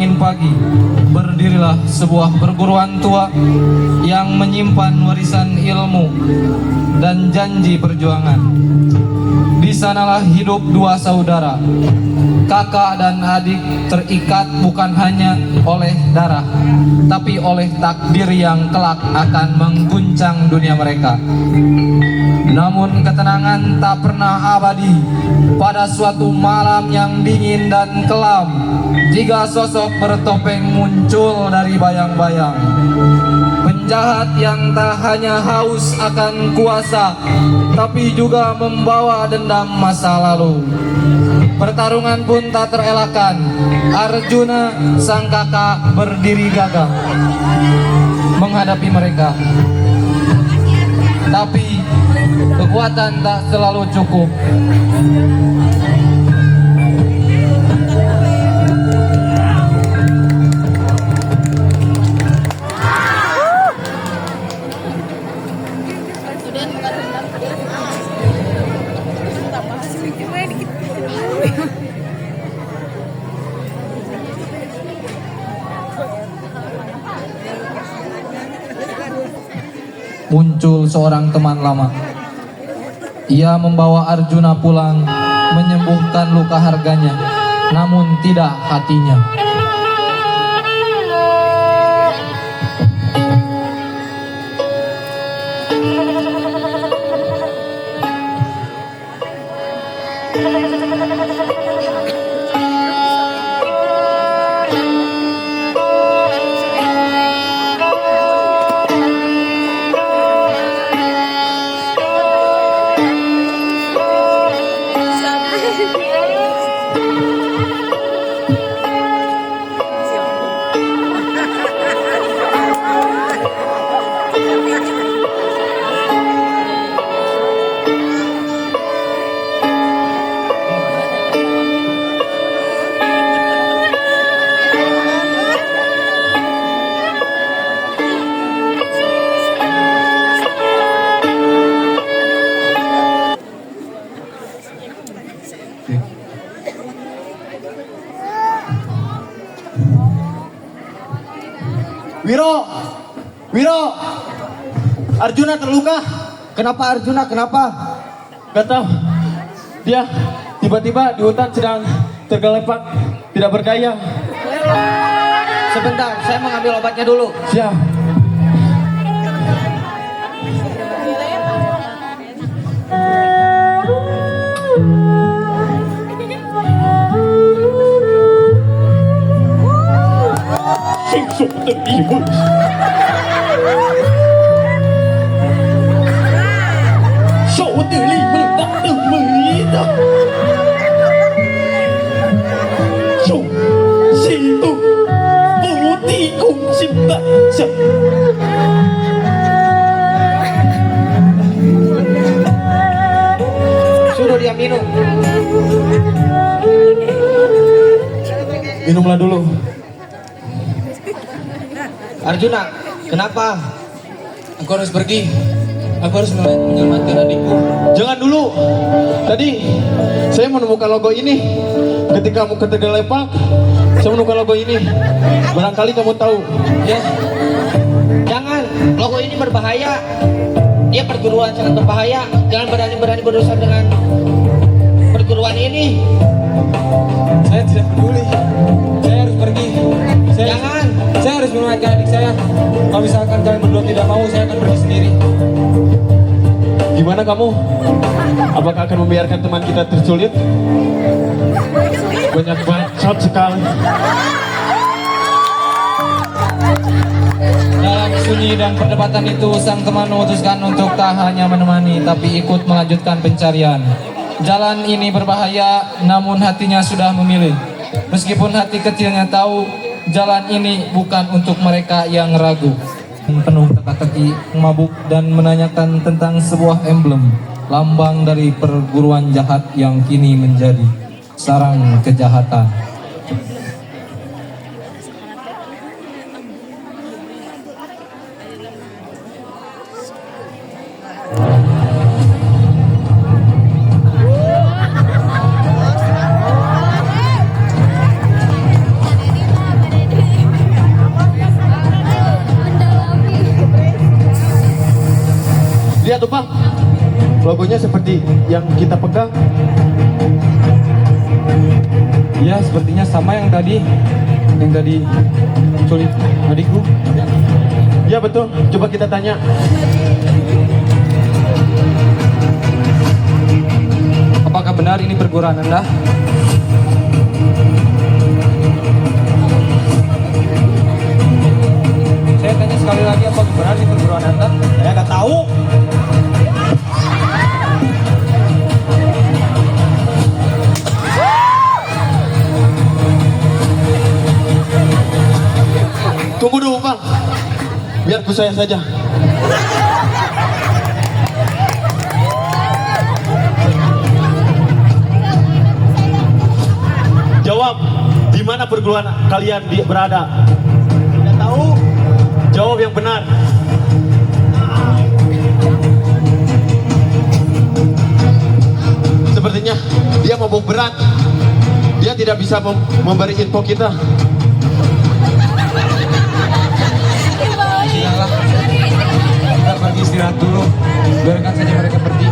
angin pagi, berdirilah sebuah perguruan tua yang menyimpan warisan ilmu dan janji perjuangan. Di sanalah hidup dua saudara, kakak dan adik, terikat bukan hanya oleh darah, tapi oleh takdir yang kelak akan mengguncang dunia mereka. Namun ketenangan tak pernah abadi. Pada suatu malam yang dingin dan kelam, tiga sosok bertopeng muncul dari bayang-bayang. Penjahat yang tak hanya haus akan kuasa, tapi juga membawa dendam masa lalu. Pertarungan pun tak terelakkan. Arjuna sang kakak berdiri gagah menghadapi mereka. Tapi kekuatan tak selalu cukup. Muncul seorang teman lama. Ia membawa Arjuna pulang, menyembuhkan luka harganya, namun tidak hatinya. Wiro, Arjuna terluka. Kenapa Arjuna? Kenapa? Gak tahu. Dia tiba-tiba di hutan sedang tergelepak, tidak berdaya. Sebentar, saya mengambil obatnya dulu. Siap. Sing tertimbun. Sổ tử lý mừng đắc tử mừng đó. Sổ xì tụ bố tì cùng chim tận chậm. Suruh dia minum. Minumlah dulu. Arjuna, kenapa? Aku harus pergi. Aku harus menyelamatkan adikku. Jangan dulu. Tadi saya menemukan logo ini. Ketika kamu tergelepak, saya menemukan logo ini. Barangkali kamu tahu. Ya. Jangan, logo ini berbahaya. Dia perguruan sangat berbahaya. Jangan berani-berani berurusan dengan perguruan ini. Saya tidak peduli. Saya harus pergi. Jangan. Saya harus menyelamatkan adik saya. Kalau misalkan kalian berdua tidak mau, saya akan pergi sendiri. Gimana kamu? Apakah akan membiarkan teman kita tersulit? Banyak bacot sekali. Dalam sunyi dan perdebatan itu, sang teman memutuskan untuk tak hanya menemani, tapi ikut melanjutkan pencarian. Jalan ini berbahaya, namun hatinya sudah memilih. Meskipun hati kecilnya tahu, jalan ini bukan untuk mereka yang ragu. Penuh teka-teki, mabuk, dan menanyakan tentang sebuah emblem, lambang dari perguruan jahat yang kini menjadi sarang kejahatan. tuh Pak. Logonya seperti yang kita pegang. Ya, sepertinya sama yang tadi culik adikku. Ya betul, coba kita tanya. Apakah benar ini perguruan Anda? Saya tanya sekali lagi, apakah benar ini perguruan Anda? Saya nggak tahu. Tunggu dulu Pak. Biar ku saya saja. Jawab, di mana perguruan kalian berada? Tidak tahu. Jawab yang benar. Sepertinya dia mabuk berat. Dia tidak bisa memberi info kita. Silalah, kita pergi istirahat dulu. Biarkan saja mereka pergi.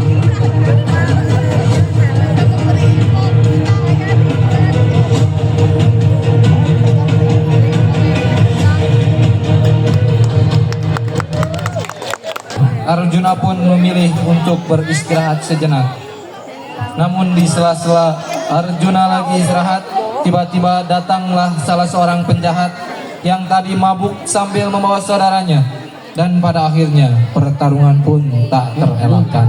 Arjuna pun memilih untuk beristirahat sejenak. Namun di sela-sela Arjuna lagi istirahat, tiba-tiba datanglah salah seorang penjahat yang tadi mabuk sambil membawa saudaranya. Dan pada akhirnya pertarungan pun tak terelakkan.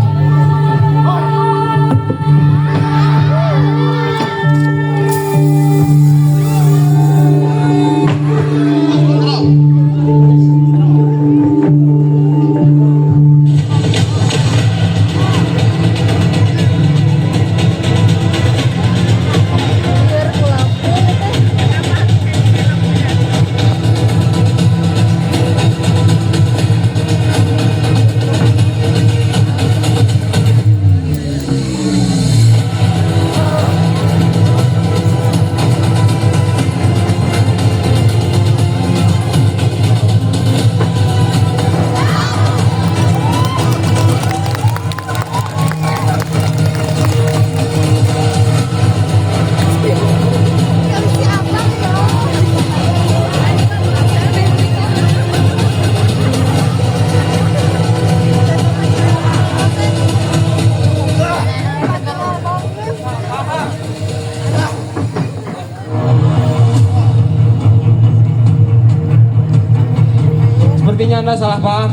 Sepertinya Anda salah paham.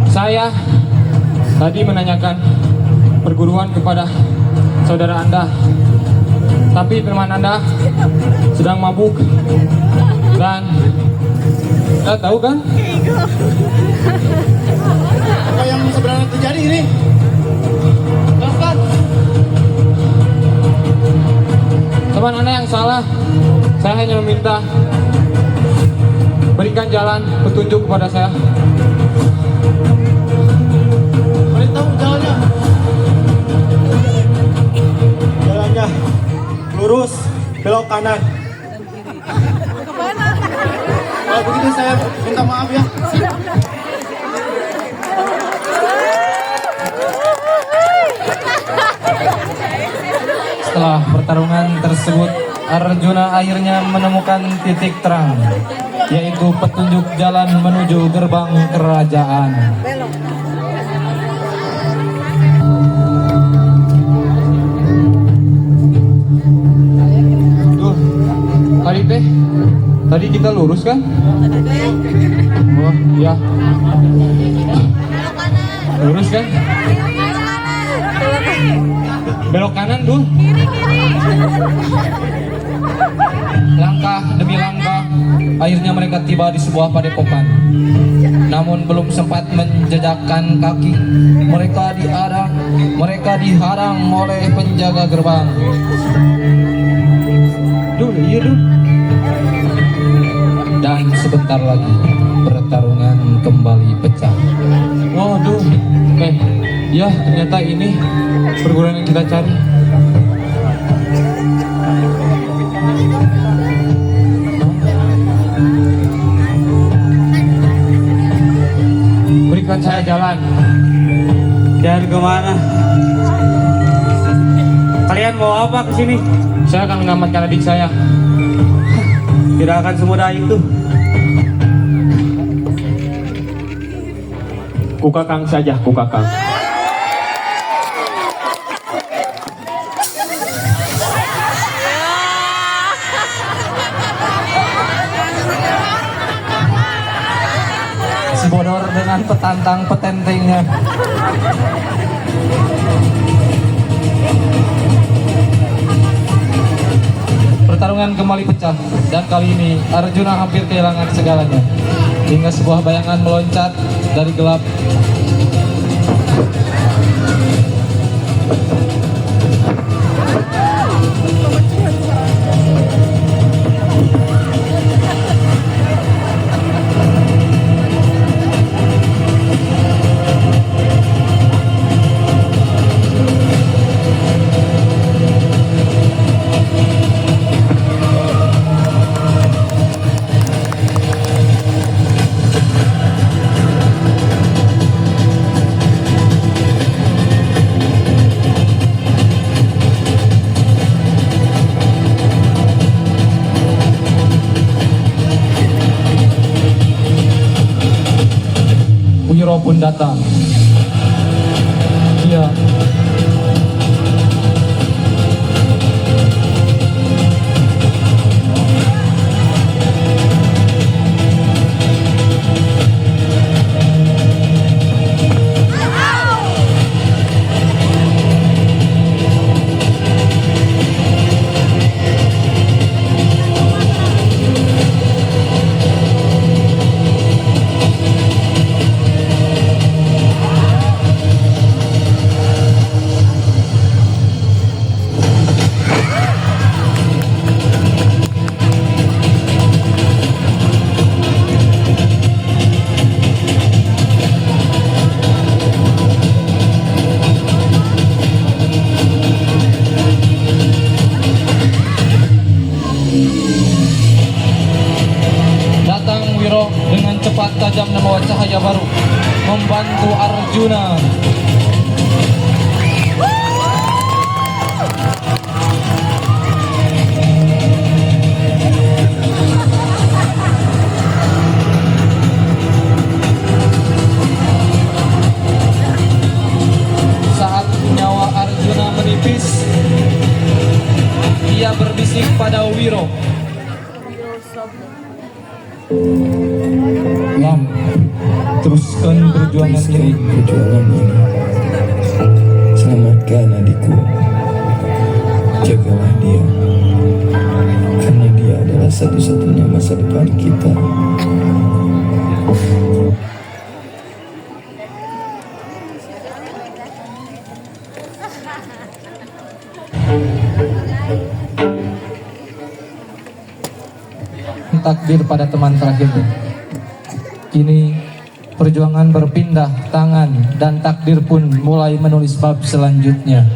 Saya tadi menanyakan perguruan kepada saudara Anda, tapi teman Anda sedang mabuk. Dan Anda tahu kan? Apa yang sebenarnya terjadi ini? Jelaskan. Teman Anda yang salah. Saya hanya meminta berikan jalan petunjuk kepada saya. Beritahu jalannya. Jalannya lurus, belok kanan. Kalau begitu saya minta maaf ya. Setelah pertarungan tersebut, Arjuna akhirnya menemukan titik terang, yaitu petunjuk jalan menuju gerbang kerajaan. Tuh, tadi kita lurus kan? Oh iya, lurus kan? Belok kanan tuh. Langkah demi langkah, akhirnya mereka tiba di sebuah padepokan. Namun belum sempat menjejakkan kaki, mereka diharang oleh penjaga gerbang. Iya. Dan sebentar lagi pertarungan kembali pecah. Waduh, ya ternyata ini perguruan yang kita cari. saya jalan. Jalan kemana? Kalian mau apa kesini? Saya akan mengamankan adik saya. Tidak akan semudah itu. Kukakang saja, kukakang. Si Bodor dengan petantang petentengnya. Pertarungan kembali pecah dan kali ini Arjuna hampir kehilangan segalanya hingga sebuah bayangan meloncat dari gelap. Wiro pun datang. Dia dengan cepat tajam dan membawa cahaya baru membantu Arjuna. Saat nyawa Arjuna menipis, ia berbisik pada Wiro. Lam, teruskan perjuangan ini. Selamatkan adikku. Jagalah dia. Karena dia adalah satu-satunya masa depan kita. Takdir pada teman terakhirnya. Kini perjuangan berpindah tangan dan takdir pun mulai menulis bab selanjutnya.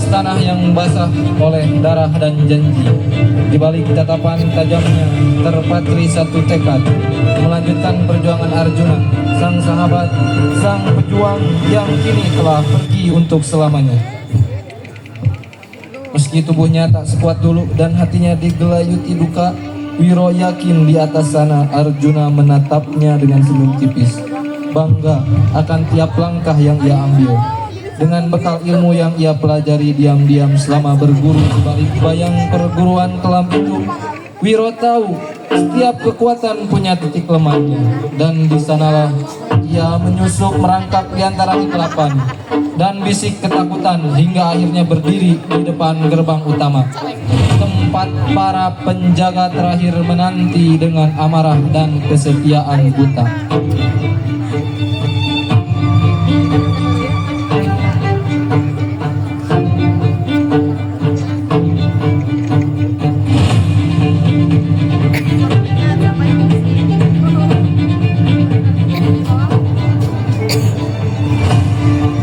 Tanah yang basah oleh darah dan janji. Di balik tatapan tajamnya terpatri satu tekad, melanjutkan perjuangan Arjuna, sang sahabat, sang pejuang yang kini telah pergi untuk selamanya. Meski tubuhnya tak sekuat dulu dan hatinya digelayuti duka, Wiro yakin di atas sana Arjuna menatapnya dengan senyum tipis. bangga akan tiap langkah yang ia ambil. Dengan bekal ilmu yang ia pelajari diam-diam selama berguru di balik bayang perguruan kelam itu, Wiro tahu setiap kekuatan punya titik lemahnya, dan di sanalah ia menyusup merangkak di antara kegelapan dan bisik ketakutan hingga akhirnya berdiri di depan gerbang utama, tempat para penjaga terakhir menanti dengan amarah dan kesetiaan buta.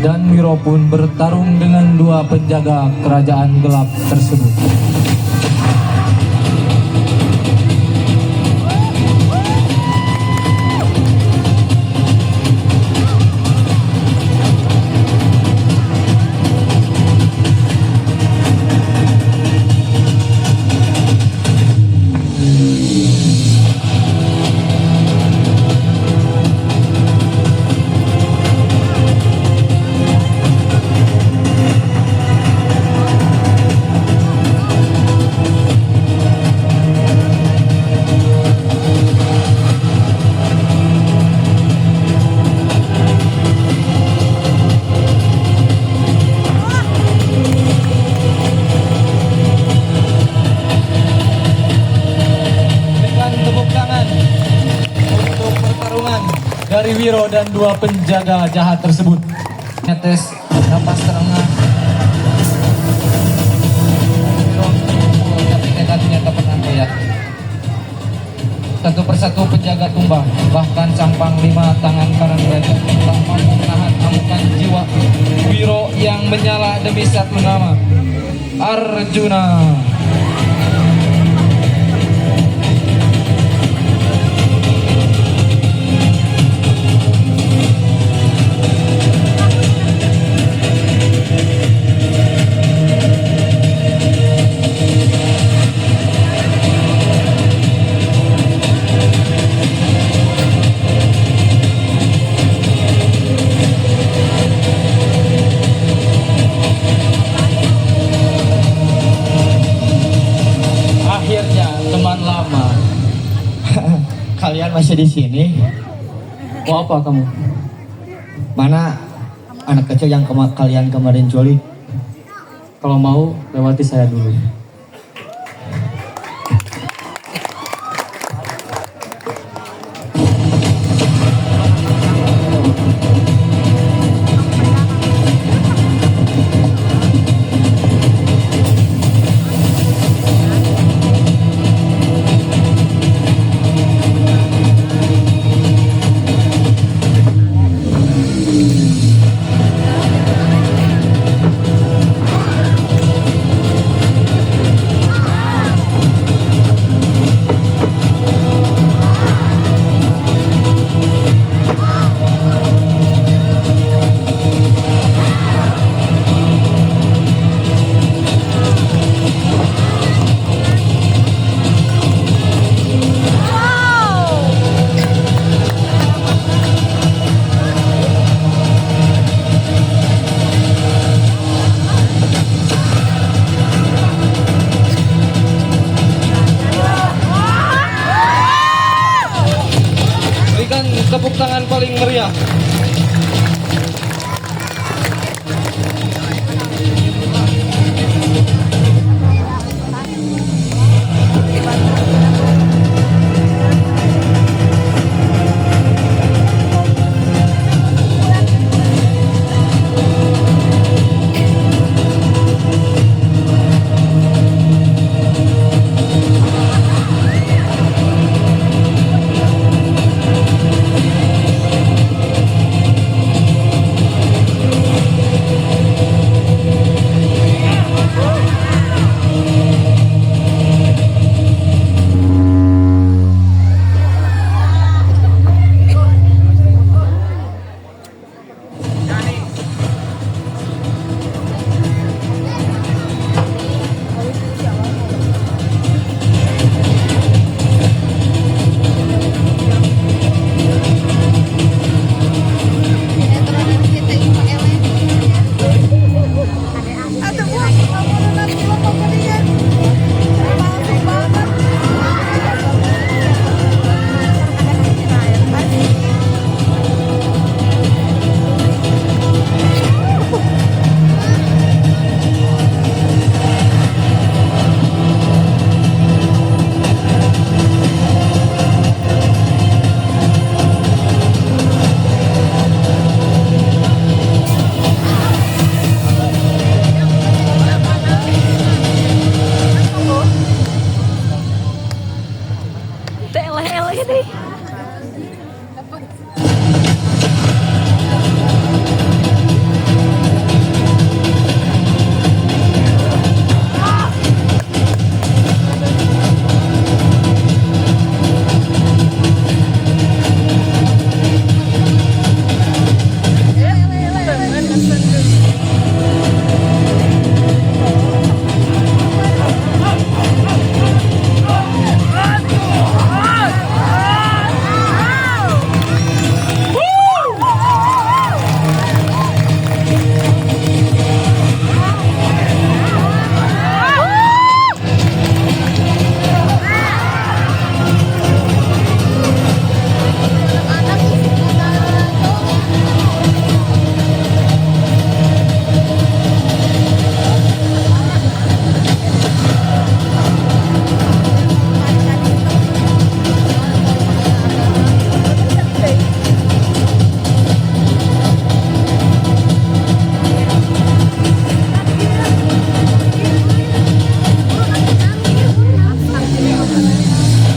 Dan Wiro pun bertarung dengan dua penjaga kerajaan gelap tersebut. Dari Wiro dan dua penjaga jahat tersebut. Netes napas terengah. Tapi tekadnya tak pernah goyah. Satu persatu penjaga tumbang, bahkan sang panglima tangan kanan raja tak mampu menahan amukan jiwa Wiro yang menyala demi satu nama, Arjuna. Teman lama, Kalian masih di sini? mau apa kamu? Mana anak kecil yang kalian kemarin culik? Kalau mau lewati saya dulu. Tepuk tangan paling meriah.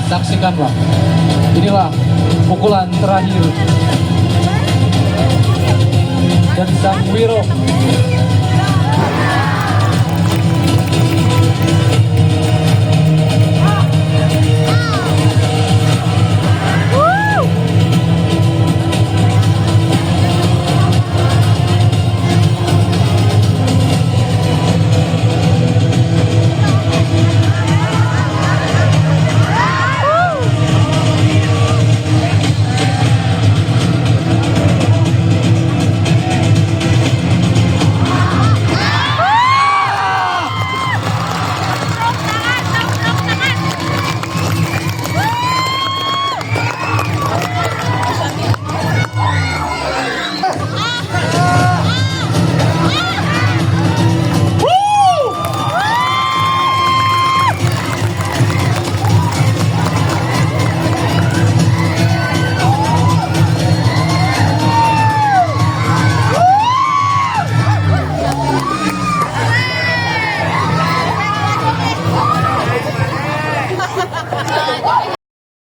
Saksikanlah, inilah pukulan terakhir dari Sang Wiro